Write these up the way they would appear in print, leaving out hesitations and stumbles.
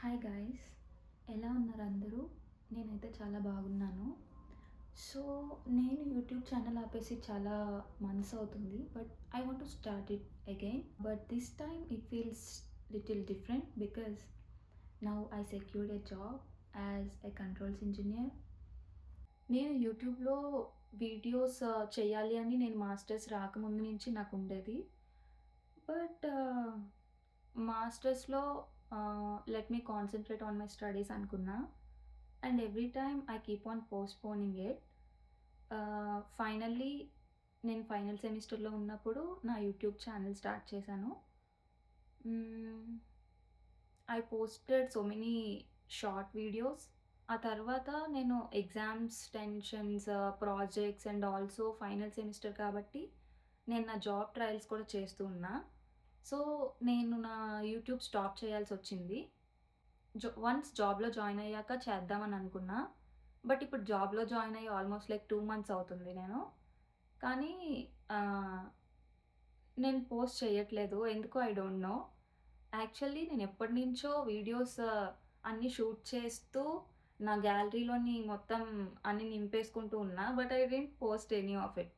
Hi guys, ఎలా ఉన్నారు అందరూ? నేనైతే చాలా బాగున్నాను. సో, నేను యూట్యూబ్ ఛానల్ ఆపేసి చాలా మంత్స్ అవుతుంది. But I want to start it again. But this time it feels little different because now I secured a job as a controls engineer. నేను యూట్యూబ్‌లో వీడియోస్ చేయాలి అని నేను మాస్టర్స్ రాకముందు నుంచి నాకుండేది. బట్ మాస్టర్స్‌లో let me concentrate on my studies అనుకున్నా. And every time I keep on postponing it. Finally నేను ఫైనల్ సెమిస్టర్‌లో ఉన్నప్పుడు నా యూట్యూబ్ ఛానల్ స్టార్ట్ చేశాను. I posted so many short videos. ఆ తర్వాత నేను exams tensions, projects and also final semester కాబట్టి నేను నా జాబ్ ట్రయల్స్ కూడా చేస్తూ ఉన్నా. సో, నేను నా యూట్యూబ్ స్టాప్ చేయాల్సొచ్చింది. వన్స్ జాబ్‌లో జాయిన్ అయ్యాక చేద్దామని అనుకున్నా. బట్ ఇప్పుడు జాబ్‌లో జాయిన్ అయ్యి ఆల్మోస్ట్ లైక్ 2 మంత్స్ అవుతుంది నేను. కానీ ఆహ్, నేను పోస్ట్ చేయట్లేదు. ఎందుకో ఐ డోంట్ నో. యాక్చువల్లీ నేను ఎప్పటినుంచో వీడియోస్ అన్నీ షూట్ చేస్తూ నా గ్యాలరీలోని మొత్తం అన్నీ నింపేసుకుంటూ ఉన్నా. But I didn't post any of it.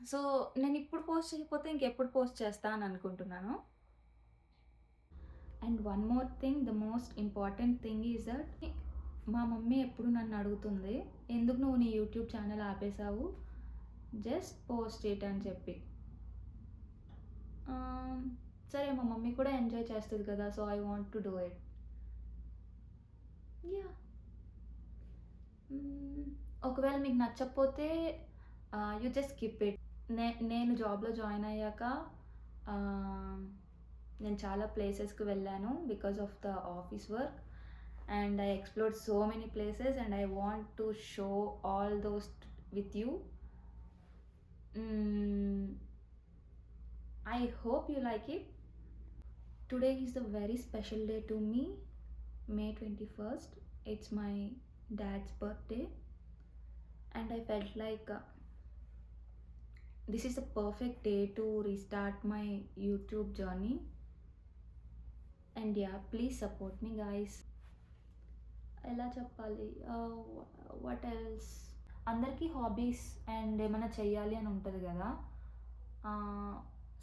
So, నేనిప్పుడు పోస్ట్ చేయకపోతే ఇంకెప్పుడు పోస్ట్ చేస్తా అని అనుకుంటున్నాను. And one more thing, the most important thing is that మా మమ్మీ ఎప్పుడు నన్ను అడుగుతుంది, "ఎందుకు నువ్వు నీ యూట్యూబ్ ఛానల్ ఆపేసావు? జస్ట్ పోస్ట్ ఇట్" అని చెప్పి. సరే మా మమ్మీ కూడా ఎంజాయ్ చేస్తది కదా! So, I want to do it. Yeah! ఒకవేళ మీకు నచ్చకపోతే యూ జస్ట్ స్కిప్ ఇట్. నేను జాబ్‌లో జాయిన్ అయ్యాక ఆహ్, నేను చాలా ప్లేసెస్‌కి వెళ్ళాను because of the office work. And I explored so many places and I want to show all those with you. I hope you like it. Today is the very special day to me, May 21st. It's my dad's birthday, and I felt like this is the perfect day to restart my YouTube journey. And yeah, please support me, guys. ఎలా చెప్పాలి? What else? అందరికీ hobbies and ఏమైనా చెయ్యాలి అని ఉంటది గదా!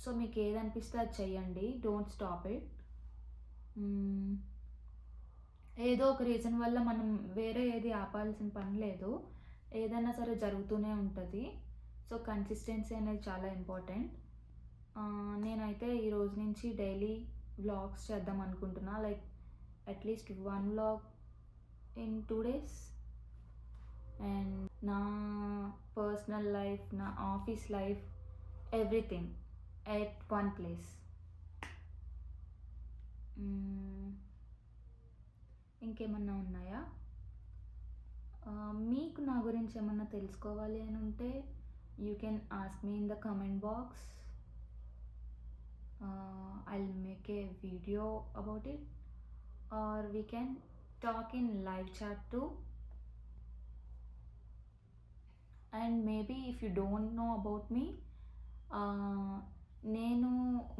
So, మీకేదనిపిస్తే అది చెయ్యండి. Don't stop it. ఏదో ఒక రీజన్ వల్ల మనం వేరే ఏది ఆపాల్సిన పని లేదు. ఏదైనా సరే జరుగుతూనే ఉంటది. సో, కన్సిస్టెన్సీ అనేది చాలా ఇంపార్టెంట్. నేనైతే ఈ రోజు నుంచి డైలీ వ్లాగ్స్ చేద్దాం అనుకుంటున్నా. Like at least 1 vlog in 2 days. And నా పర్సనల్ లైఫ్, నా office life, everything at one place. ఇంకేమన్నా ఉన్నాయా? మీకు నా గురించి ఏమన్నా తెలుసుకోవాలి అని ఉంటే you can ask me in the comment box. I'll make a video about it, or we can talk in live chat too. And maybe if you don't know about me, నేను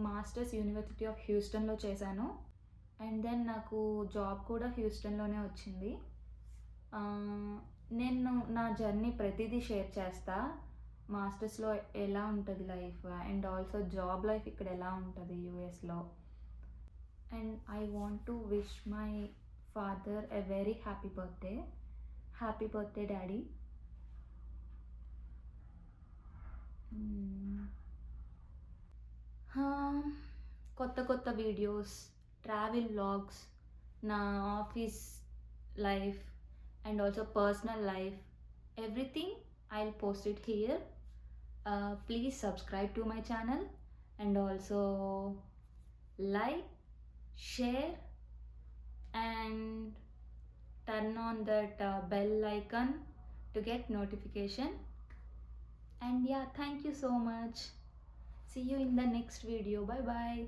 మాస్టర్స్ యూనివర్సిటీ ఆఫ్ హ్యూస్టన్‌లో చేశాను. And then నాకు job కూడా హ్యూస్టన్‌లోనే వచ్చింది. నేను నా journey ప్రతీదీ share చేస్తా. మాస్టర్స్‌లో ఎలా ఉంటది life, and also job life ఇక్కడ ఎలా ఉంటది యూఎస్‌లో. And I want to wish my father a very happy birthday. Happy birthday daddy. కొత్త కొత్త వీడియోస్, ట్రావెల్ వ్లాగ్స్, నా office life and also personal life, everything I'll post it here. Please subscribe to my channel and also like, share and turn on that bell icon to get notification. And yeah, thank you so much. See you in the next video. Bye bye.